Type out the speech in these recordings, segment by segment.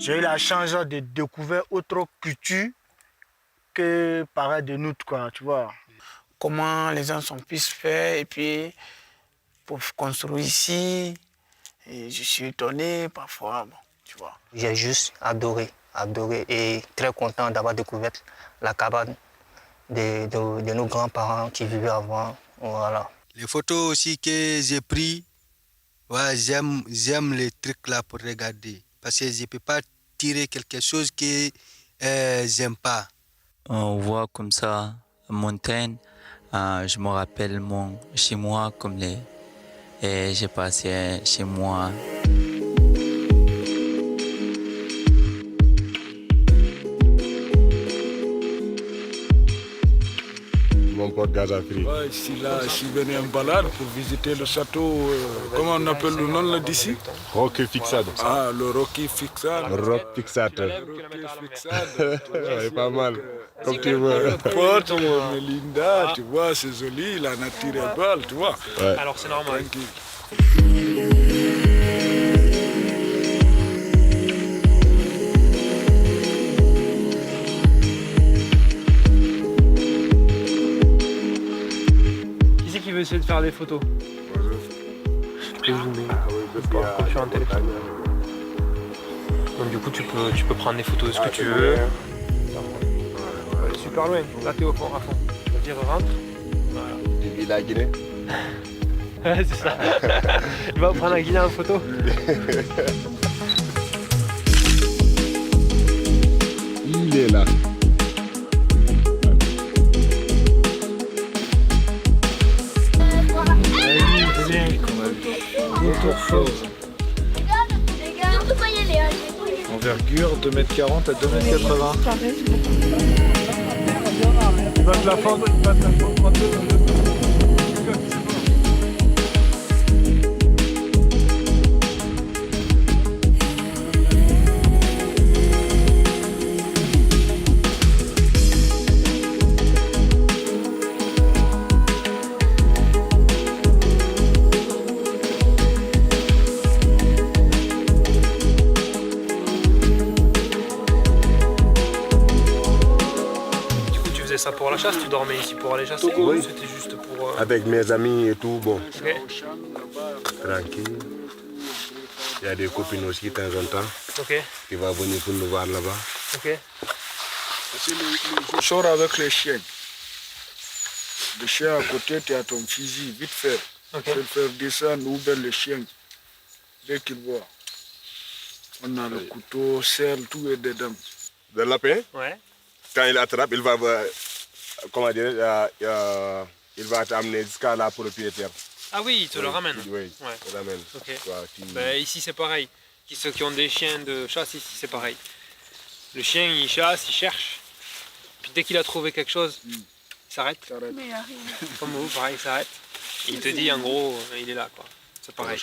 J'ai eu la chance de découvrir autre culture que pareil de nous, quoi, tu vois. Comment les gens sont plus faits et puis pour construire ici, et je suis étonné parfois, bon, tu vois. J'ai juste adoré et très content d'avoir découvert la cabane de nos grands-parents qui vivaient avant. Voilà. Les photos aussi que j'ai prises, ouais, j'aime les trucs là pour regarder. Parce que je ne peux pas tirer quelque chose que j'aime pas. On voit comme ça, montagne. Je me rappelle chez moi comme les... Et j'ai passé chez moi. Mon pote Gazafri. Ouais, ici, là, je suis venu en balade pour visiter le château, comment on appelle le nom là d'ici? Roque Fixade. Ah, le Rocky Fixade. Rock Fixate. Rocky Fixade. Ouais, pas mal. Comme tu veux. Pote, Melinda, tu vois, c'est joli, la nature est belle, tu vois. Ouais. Alors c'est normal. Tranquille. Qui c'est qui veut essayer de faire des photos? Je peux zoomer. Comme sur un téléphone. Donc du coup tu peux prendre des photos de ce que tu veux. Super loin, là t'es au fond, à fond. Dire rentre. Il a Guinée. Ouais, c'est ça. Il va prendre la Guinée en photo. Il est là. Envergure 2,40 m à 2,80 m. Il va te la fendre, il va te la fendre. Ça pour la chasse, tu dormais ici pour aller chasser ou c'était juste pour... Avec mes amis et tout, bon. Okay. Tranquille. Il y a des copines aussi de temps en temps. Ok. Qui vont venir pour nous voir là-bas. Ok. Je sors avec les chiens. Le chien à côté, tu as ton fusil, vite fait. Ok. Tu peux le faire descendre, ouvrir le chien. Dès qu'il voit. On a le couteau, sel, tout est dedans. Le lapin, Ouais. quand il attrape, il va, comment dire, il va t'amener jusqu'à la propriétaire. Ah oui, il te le ramène. Oui, Ouais. il te ramène. Ok. Toi, tu- Ben, ici c'est pareil. Ceux qui ont des chiens de chasse, ici c'est pareil. Le chien il chasse, il cherche. Puis dès qu'il a trouvé quelque chose, il s'arrête. Mais Comme vous, pareil, il s'arrête. Et il te dit en gros, il est là quoi. C'est pareil.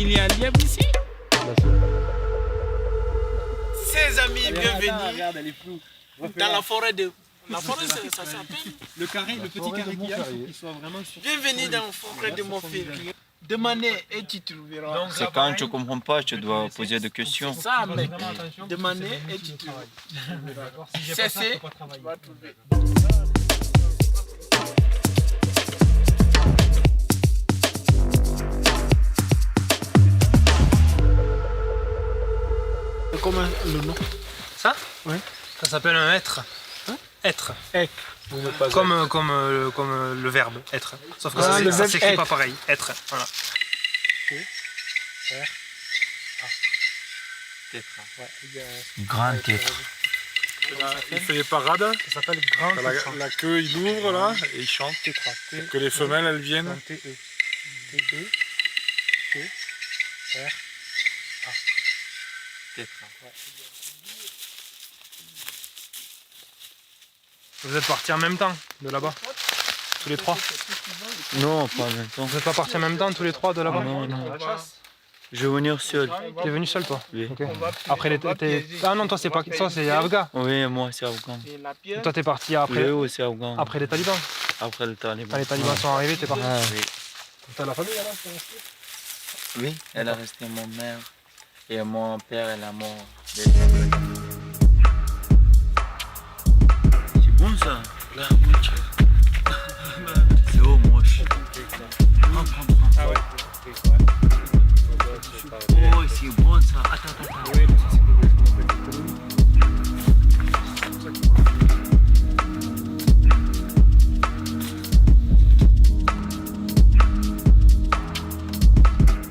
Il y a un lièvre ici? Ses amis, bienvenue dans la forêt de... La forêt, ça s'appelle? Le carré, le petit carré qu'il y a, il faut qu'il soit vraiment sur... Bienvenue dans la forêt de mon fils. Demandez et tu trouveras. C'est quand tu ne comprends pas, tu dois poser des questions. Ça, mec. Demandez et tu trouveras. Cessez, tu vas trouver. Comment le nom? Ça? Oui. Ça s'appelle un être. Être. Comme le verbe être. Sauf que ça ne s'écrit pas pareil. Être. Voilà. Grand titre. il fait des parades. Ça s'appelle grand tétra. La queue, il ouvre là et il chante. Tétra. Que les femelles, elles viennent. T-E. T-E. T-R. Vous êtes partis en même temps de là-bas? Tous les trois? Non, pas en même temps. Vous n'êtes pas partis en même temps tous les trois de là-bas? Non, non. Je vais venir seul. T'es venu seul toi? Oui. Ok. Après ah non, toi c'est pas... Toi c'est Afghan. Oui, moi c'est afghan. Toi t'es parti après... Oui, c'est afghan. Après les talibans? après le Taliban. Quand les talibans sont arrivés, t'es parti. Oui. T'as la famille là-bas, c'est resté? Oui, elle a resté mon mère et mon père, elle a mort. C'est bon ça, la voiture. C'est haut, moche. Prends. Ah ouais. Oh, c'est bon ça. Attends.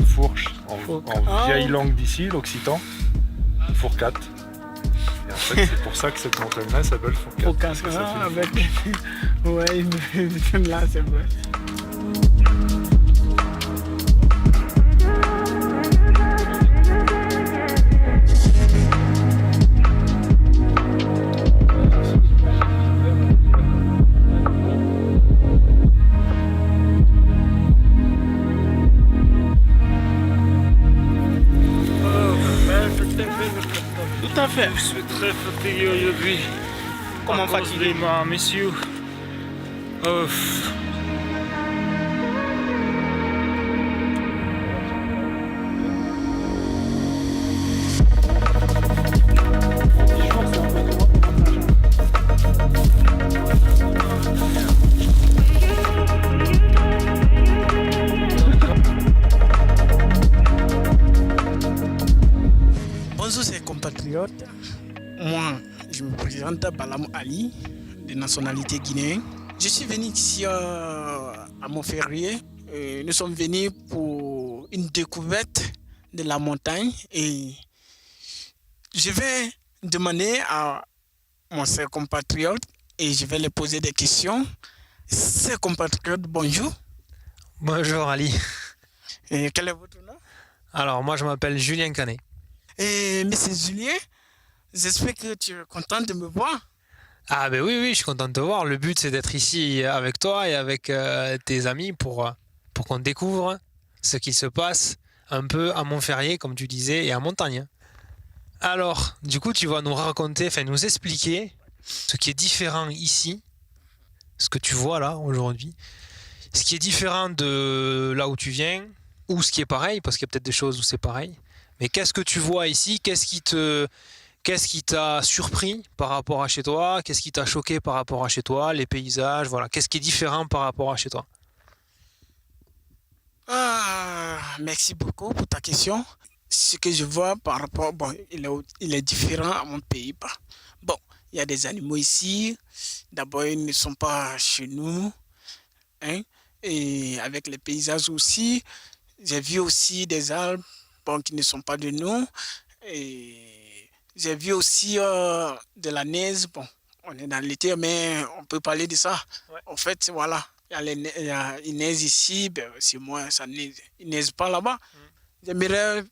Fourche, en vieille langue d'ici, l'occitan. Fourcade. Et en fait, c'est pour ça que cette montagne-là s'appelle Fourcade. Faut parce casser que ça fait avec. fourche. Ouais, là, c'est vrai. Tout à fait. Je suis très fatigué aujourd'hui. Comment À cause fatigué? des mains, messieurs. Euh, Bonjour, chers compatriotes. Moi, je me présente Balam Ali, de nationalité guinéenne. Je suis venu ici à Montferrier. Nous sommes venus pour une découverte de la montagne et je vais demander à mon cher compatriote et je vais lui poser des questions. Cher compatriote, bonjour. Bonjour Ali. Et quel est votre nom? Alors moi je m'appelle Julien Canet. Et monsieur Julien, j'espère que tu es content de me voir. Ah ben oui, je suis content de te voir. Le but c'est d'être ici avec toi et avec tes amis pour qu'on découvre ce qui se passe un peu à Montferrier, comme tu disais, et à Montagne. Alors, du coup tu vas nous raconter, enfin nous expliquer ce qui est différent ici, ce que tu vois là aujourd'hui, ce qui est différent de là où tu viens, ou ce qui est pareil, parce qu'il y a peut-être des choses où c'est pareil. Mais qu'est-ce que tu vois ici? Qu'est-ce qui t'a surpris par rapport à chez toi? Qu'est-ce qui t'a choqué par rapport à chez toi? Les paysages, voilà. Qu'est-ce qui est différent par rapport à chez toi? Merci beaucoup pour ta question. Ce que je vois par rapport, bon, il est différent à mon pays. Bon, il y a des animaux ici. D'abord, ils ne sont pas chez nous. Hein, et avec les paysages aussi, j'ai vu aussi des arbres bon, qui ne sont pas de nous. Et j'ai vu aussi de la neige. Bon, on est dans l'été, mais on peut parler de ça. Ouais. En fait, voilà, il neige ici, ben, c'est moi, ça neige. Il neige pas là-bas. J'aimerais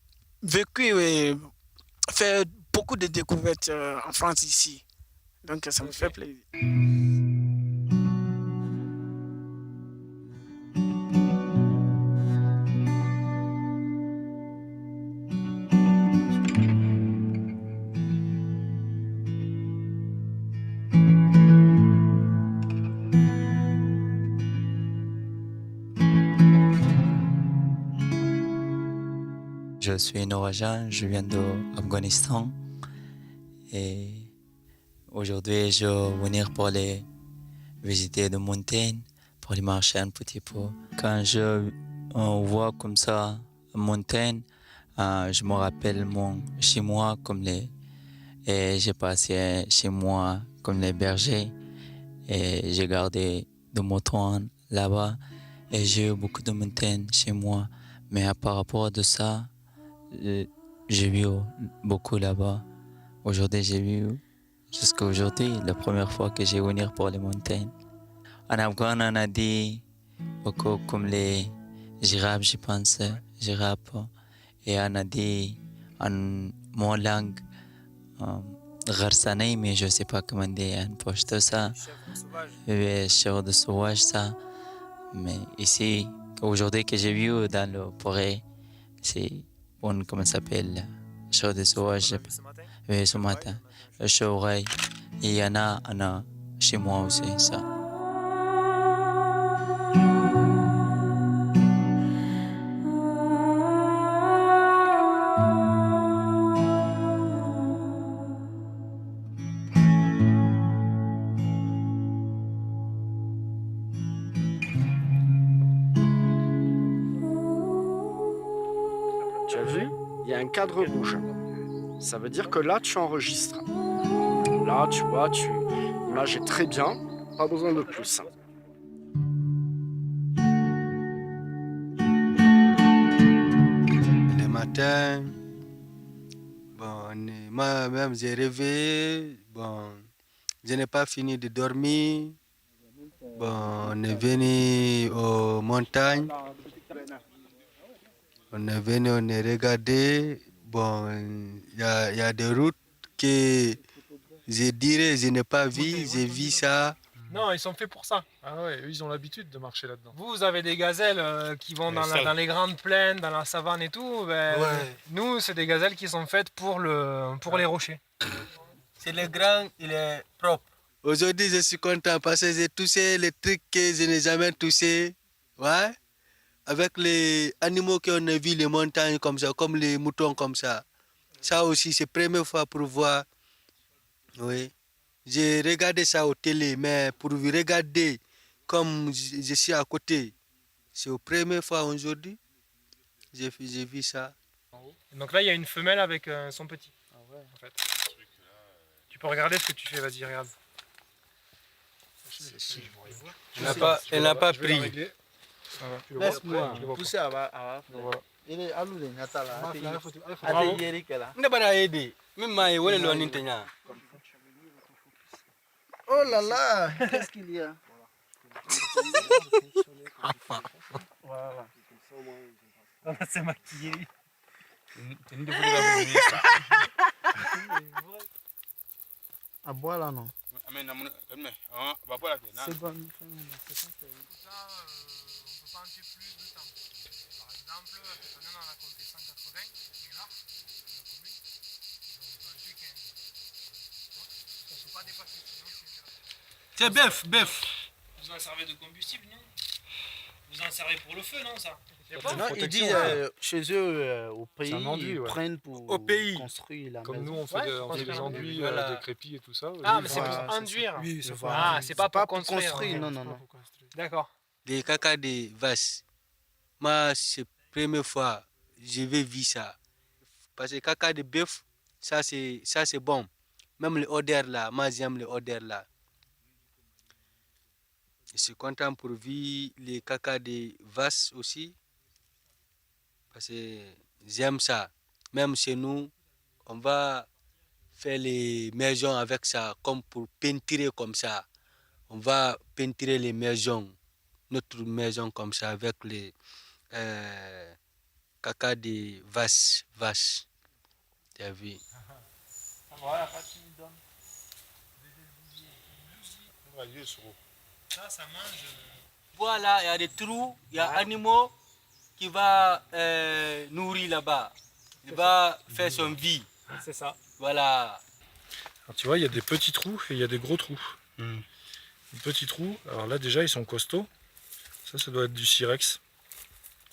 faire beaucoup de découvertes en France ici. Donc, ça me fait plaisir. Je suis Nourajan, je viens d'Afghanistan et aujourd'hui je vais venir pour les visiter de montagne, pour les marcher un petit peu. Quand je vois comme ça une montagne, je me rappelle chez moi et j'ai passé chez moi comme les bergers et j'ai gardé de moutons là-bas et j'ai eu beaucoup de montagnes chez moi. Mais par rapport à ça, j'ai vu beaucoup là-bas. Aujourd'hui, j'ai vu jusqu'à aujourd'hui, la première fois que j'ai venu pour les montagnes. En Afghan, on a dit beaucoup comme les girafes, je pense, girafes. Et on a dit en mon langue, Gharsanaï, mais je ne sais pas comment dire en poche ça. Chèvre de sauvage, ça. Mais ici, aujourd'hui que j'ai vu dans le forêt, c'est comment ça s'appelle, chèvre de sauvage. Oui, ce matin. Le chevreuil. Il y en a chez moi aussi, ça. a un cadre rouge. Ça veut dire que là, tu enregistres. Là, tu vois, l'image est très bien. Pas besoin de plus. Le matin, bon, moi-même, j'ai rêvé. Bon, je n'ai pas fini de dormir. Bon, on est venu aux montagnes. On est venu, on est regardé. Bon, il y a des routes que je dirais, je n'ai pas vu, j'ai vu ça. Non, ils sont faits pour ça. Ah ouais, eux, ils ont l'habitude de marcher là-dedans. Vous avez des gazelles qui vont dans les grandes plaines, dans la savane et tout. Ben, nous, c'est des gazelles qui sont faites pour les rochers. C'est le grand, il est propre. Aujourd'hui, je suis content parce que j'ai touché les trucs que je n'ai jamais touchés. Ouais. Avec les animaux qu'on a vus, les montagnes comme ça, comme les moutons comme ça. Ça aussi, c'est la première fois pour voir. Oui. J'ai regardé ça au télé, mais pour regarder comme je suis à côté, c'est la première fois aujourd'hui. J'ai vu ça. Donc là, il y a une femelle avec son petit. En fait. Tu peux regarder ce que tu fais, vas-y, regarde. Elle n'a pas pris. Laisse-moi pousser à Voilà. il est à l'eau de Natala. Bravo. Oh là là, qu'est-ce qu'il y a? Voilà. On s'est maquillé. À boire là, non? C'est bon. Ça, on peut pas en tuer plus de temps. Par exemple, cette année, on en a compté 180 exemplaires de la commune. Donc, on peut en tuer 15. On ne peut pas dépasser, sinon c'est interdit. C'est bœuf. Vous en servez de combustible, non? Vous en servez pour le feu, non, ça? Non, ils disent chez eux, au pays, enduit, ils ouais. prennent pour Au pays. construire la Comme maison. nous, on fait des enduits de crépi et tout ça. Ah, Eux, mais ils c'est font- pour enduire. Oui, c'est Ah, c'est pas pour construire. construire. Non, non, non. D'accord. Des caca de vaches. Moi, c'est la première fois que je vais voir ça. Parce que caca de bœuf, ça c'est bon. Même les odeurs là, moi j'aime les odeurs là. Je suis content pour voir les caca de vaches aussi. Parce que j'aime ça. Même chez nous, on va faire les maisons avec ça, comme pour peinturer comme ça. On va peinturer les maisons, notre maison comme ça, avec les caca de vaches. Tu as vu? Voilà, pas tu me donnes. Ça mange. Voilà, il y a des trous, il y a animaux qui vont nourrir là-bas. Il va faire son vie. C'est ça. Voilà. Alors, tu vois, il y a des petits trous et il y a des gros trous. Les petits trous, alors là déjà ils sont costauds. Ça doit être du sirex.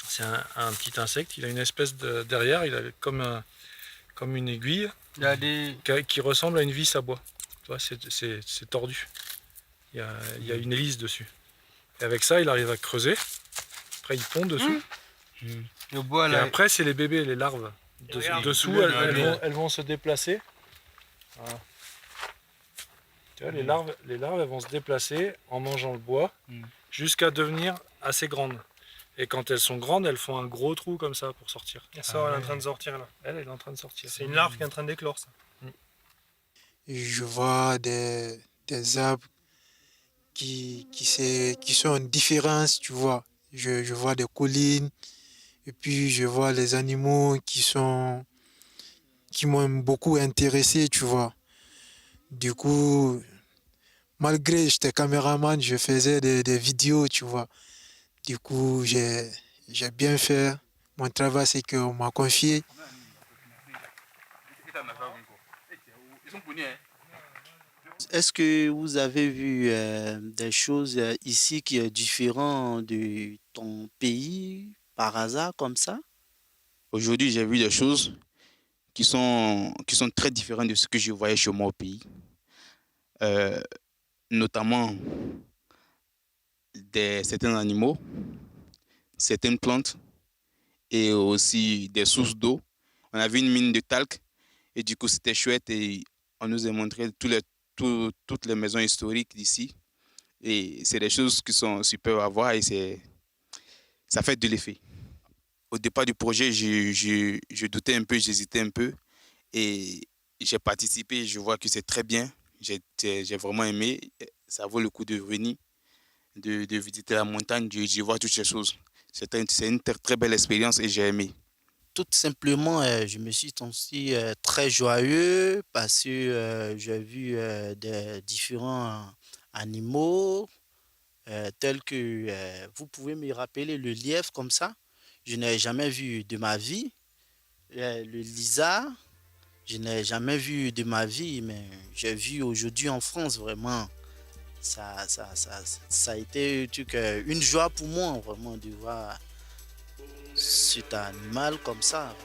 C'est un petit insecte, il a une espèce de derrière, il a comme une aiguille Il y a des... qui ressemble à une vis à bois. Tu vois, c'est tordu. Il y a une hélice dessus. Et avec ça, il arrive à creuser. Après, il pond dessus. Le bois Et là. après, c'est les bébés, les larves. Dessous, elles vont se déplacer. Voilà. Tu vois, les larves, elles vont se déplacer en mangeant le bois jusqu'à devenir assez grandes. Et quand elles sont grandes, elles font un gros trou comme ça pour sortir. Elle sort, elle est en train de sortir là. Elle est en train de sortir. C'est une larve qui est en train d'éclore ça. Je vois des arbres qui sont en différence, tu vois. Je vois des collines et puis je vois les animaux qui m'ont beaucoup intéressé, tu vois. Du coup, malgré que j'étais caméraman, je faisais des vidéos, tu vois. Du coup, j'ai bien fait mon travail, c'est qu'on m'a confié. Est-ce que vous avez vu des choses ici qui est différent de ton pays par hasard comme ça? Aujourd'hui, j'ai vu des choses qui sont très différentes de ce que je voyais chez moi au pays. Notamment certains animaux, certaines plantes et aussi des sources d'eau. on a vu une mine de talc et du coup, c'était chouette et on nous a montré toutes les maisons historiques d'ici. Et c'est des choses qui sont super à voir et ça fait de l'effet. Au départ du projet, je doutais un peu, j'hésitais un peu et j'ai participé. Je vois que c'est très bien. J'ai vraiment aimé. Ça vaut le coup de venir, de visiter la montagne, de voir toutes ces choses. C'est une très belle expérience et j'ai aimé. Tout simplement, je me suis senti très joyeux parce que j'ai vu des différents animaux tels que, vous pouvez me rappeler le lièvre comme ça? Je n'ai jamais vu de ma vie. Le lisard, je n'ai jamais vu de ma vie, mais j'ai vu aujourd'hui en France vraiment. Ça a été une joie pour moi vraiment de voir cet animal comme ça.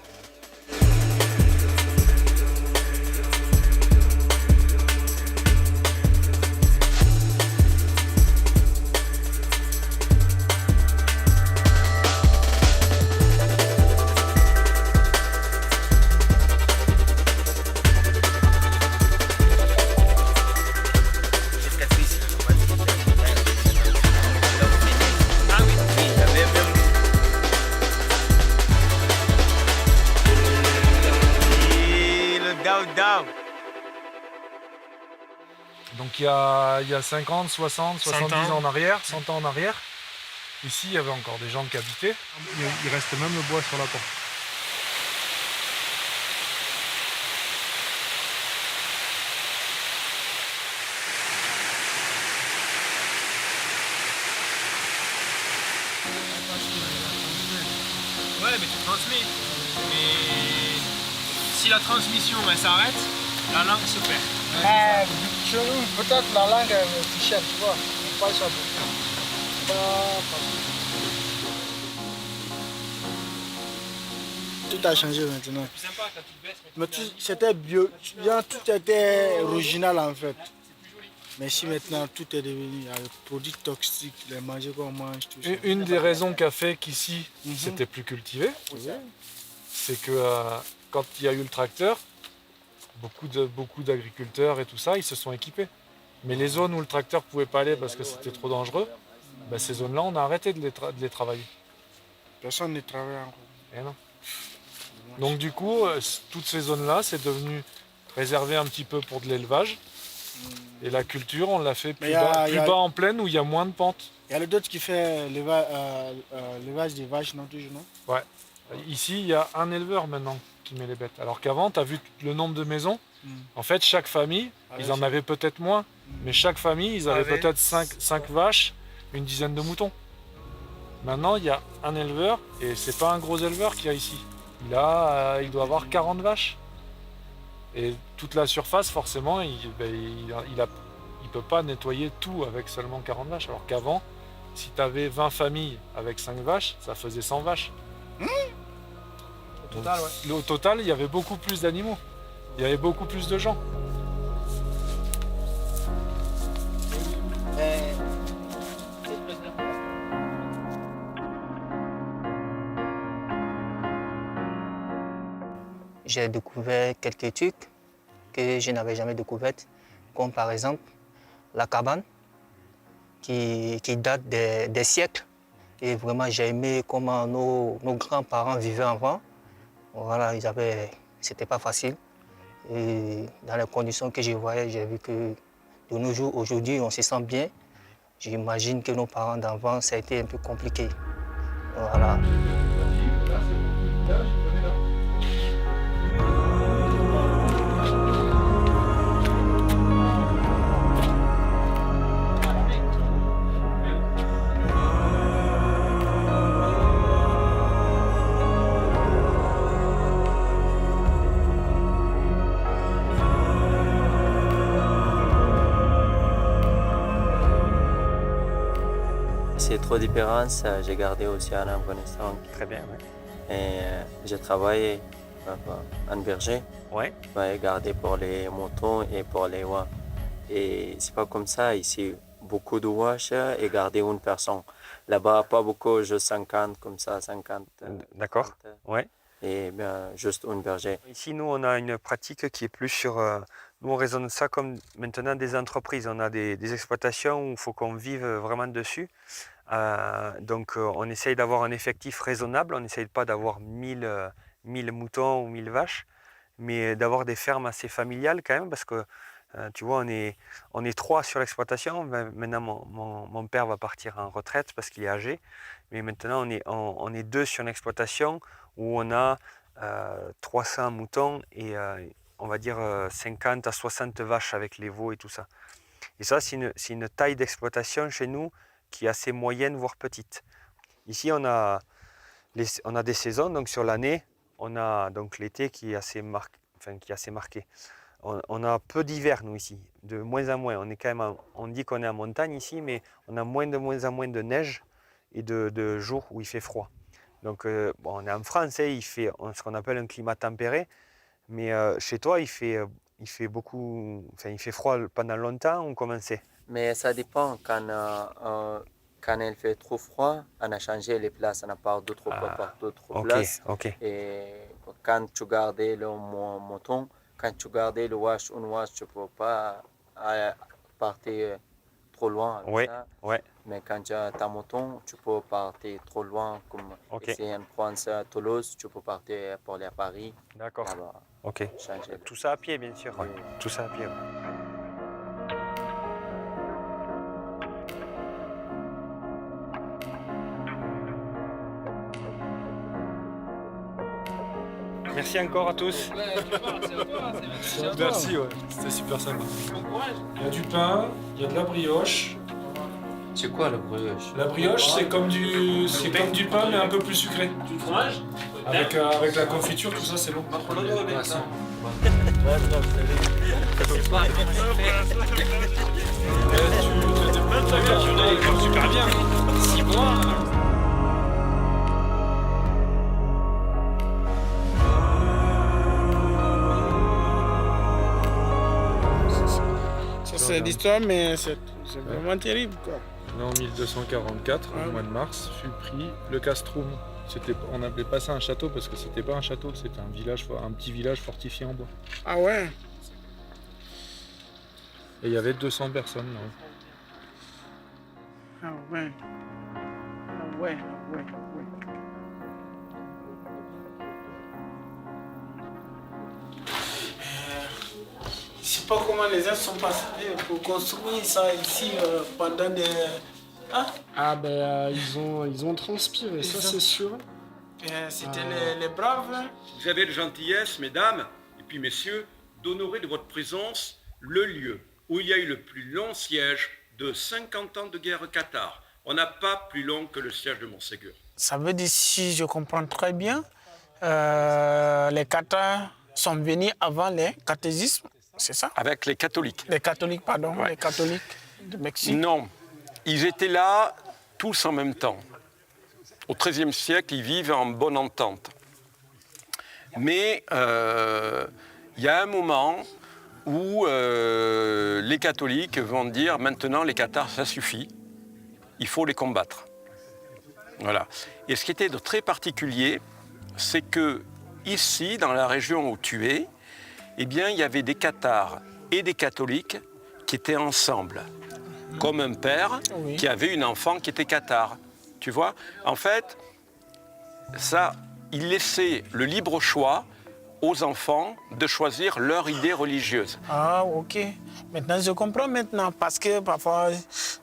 Donc il y a 50, 60, 70 ans en arrière, 100 ans en arrière, ici il y avait encore des gens qui habitaient. Il reste même le bois sur la porte. Ouais, mais tu transmets. Mais si la transmission s'arrête, la langue se perd. Chez nous, peut-être la langue est fichée, tu vois. On parle ça beaucoup. Tout a changé maintenant. Mais c'était bio, tout était original en fait. Mais si maintenant tout est devenu, il y a les produits toxiques, les manger qu'on mange, tout ça. Une des raisons qui a fait qu'ici c'était plus cultivé, c'est que quand il y a eu le tracteur, beaucoup d'agriculteurs et tout ça, ils se sont équipés. Mais les zones où le tracteur ne pouvait pas aller parce que c'était trop dangereux, ces zones-là, on a arrêté de les travailler. Personne ne travaille encore. Et non. Donc du coup, toutes ces zones-là, c'est devenu réservé un petit peu pour de l'élevage. Et la culture, on l'a fait plus bas en plaine où il y a moins de pentes. Il y a d'autres qui fait l'élevage des vaches, non, toujours, non? Ouais. Ici, il y a un éleveur maintenant qui met les bêtes. Alors qu'avant, tu as vu le nombre de maisons. En fait, chaque famille, ils en avaient peut-être moins, mais chaque famille, ils avaient peut-être 5 vaches, une dizaine de moutons. Maintenant, il y a un éleveur, et c'est pas un gros éleveur qu'il y a ici. Il doit avoir 40 vaches. Et toute la surface, forcément, il peut pas nettoyer tout avec seulement 40 vaches. Alors qu'avant, si tu avais 20 familles avec 5 vaches, ça faisait 100 vaches. Au total, il y avait beaucoup plus d'animaux. Il y avait beaucoup plus de gens. J'ai découvert quelques trucs que je n'avais jamais découvert, comme par exemple la cabane qui date des siècles. Et vraiment, j'ai aimé comment nos grands-parents vivaient avant. Voilà, c'était pas facile. Et dans les conditions que je voyais, j'ai vu que de nos jours, aujourd'hui, on se sent bien. J'imagine que nos parents d'avant, ça a été un peu compliqué. Voilà. C'est trop différent, j'ai gardé aussi en Afghanistan. Très bien, oui. Et j'ai travaillé en berger. Ouais. J'ai gardé pour les moutons et pour les oies. Et c'est pas comme ça ici. Beaucoup de vaches et garder une personne. Là-bas, pas beaucoup, juste 50, comme ça, 50. D'accord. Ouais. et bien, juste un berger. Ici, nous, on a une pratique qui est plus sur... nous, on raisonne ça comme maintenant des entreprises. On a des exploitations où il faut qu'on vive vraiment dessus. Donc, on essaye d'avoir un effectif raisonnable. On n'essaye pas d'avoir 1000 moutons ou 1000 vaches, mais d'avoir des fermes assez familiales quand même, parce que tu vois, on est 3 sur l'exploitation. Maintenant, mon père va partir en retraite parce qu'il est âgé. Mais maintenant, on est 2 sur une exploitation où on a 300 moutons et on va dire 50 à 60 vaches avec les veaux et tout ça. Et ça, c'est une taille d'exploitation chez nous qui est assez moyenne, voire petite. Ici, on a des saisons, donc sur l'année, on a donc l'été qui est assez marqué. On a peu d'hiver, nous, ici, de moins en moins. On dit qu'on est en montagne ici, mais on a de moins en moins de neige et de jours où il fait froid. Donc, on est en France, il fait ce qu'on appelle un climat tempéré, mais chez toi, il fait froid pendant longtemps ou comment c'est? Mais ça dépend. Quand il fait trop froid, on a changé les places, on a pas d'autres places. Ok. Et quand tu gardes le mouton, quand tu gardes le wash, tu ne peux pas partir trop loin. Ouais. Mais quand tu as ta mouton, tu peux partir trop loin. Comme ici en France, à Toulouse, tu peux partir pour aller à Paris. D'accord. Là-bas. Ok. Changer. Tout ça à pied, bien sûr. Oui. Tout ça à pied. Merci encore à tous. Merci, ouais. C'était super sympa. Il y a du pain, il y a de la brioche. C'est quoi la brioche? La brioche, c'est comme du pain, mais un peu plus sucré. Du fromage? Avec la confiture, tout ça, c'est bon. Tu super bien. 6 mois. C'est l'histoire, mais c'est vraiment terrible, quoi. En 1244, au mois de mars, fut pris le castrum. On n'appelait pas ça un château parce que c'était pas un château, c'était un petit village fortifié en bois. Ah ouais? Et il y avait 200 personnes là. Ah ouais. Ah ouais, ah ouais, ah ouais. Je sais pas comment les gens sont passés pour construire ça ici pendant des... Hein? Ah ben ils ont transpiré, ça c'est sûr. C'était les braves. Hein? Vous avez la gentillesse, mesdames et puis messieurs, d'honorer de votre présence le lieu où il y a eu le plus long siège de 50 ans de guerre cathare. On n'a pas plus long que le siège de Montségur. Ça veut dire, si je comprends très bien, les cathares sont venus avant les catéchismes, c'est ça? Avec les catholiques. Les catholiques, pardon, Ouais. les catholiques du Mexique. Non, ils étaient là tous en même temps. Au XIIIe siècle, ils vivent en bonne entente. Mais il y a un moment où les catholiques vont dire maintenant les cathares, ça suffit, il faut les combattre. Voilà. Et ce qui était de très particulier, c'est que ici, dans la région où tu es, eh bien, il y avait des cathares et des catholiques qui étaient ensemble, comme un père qui avait une enfant qui était cathare. Tu vois, en fait, ça, il laissait le libre choix aux enfants de choisir leur idée religieuse. Ah, ok. Maintenant, je comprends maintenant, parce que parfois,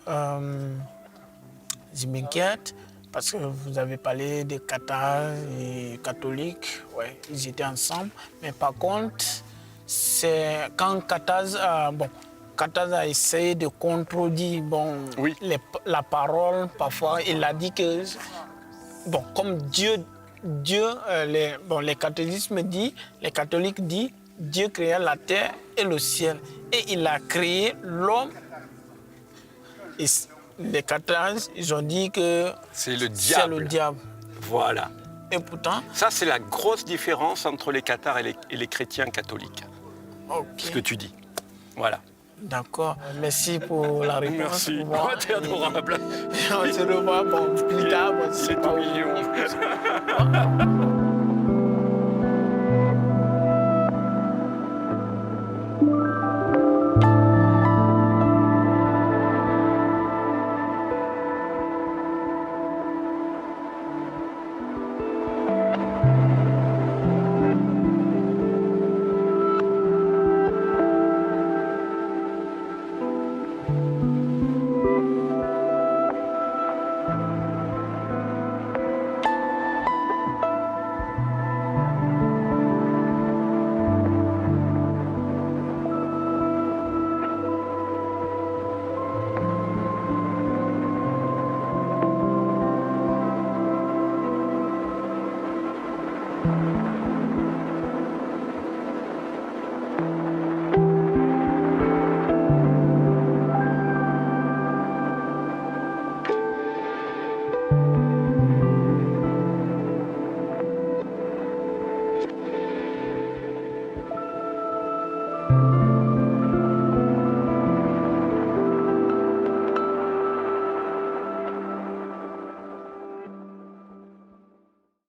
je m'inquiète, parce que vous avez parlé des cathares et catholiques, ouais, ils étaient ensemble, mais par contre, c'est quand Kataz a essayé de contredire la parole, parfois il a dit que, comme les catholiques disent, Dieu créa la terre et le ciel, et il a créé l'homme. Et les catholiques, ils ont dit que c'est le diable. C'est le diable. Voilà. Et pourtant... Ça, c'est la grosse différence entre les cathares et les chrétiens catholiques. Ce que tu dis. Voilà. D'accord. Merci pour la réponse. Merci. T'es adorable. On se revoit plus tard. C'est tout mignon. Thank you.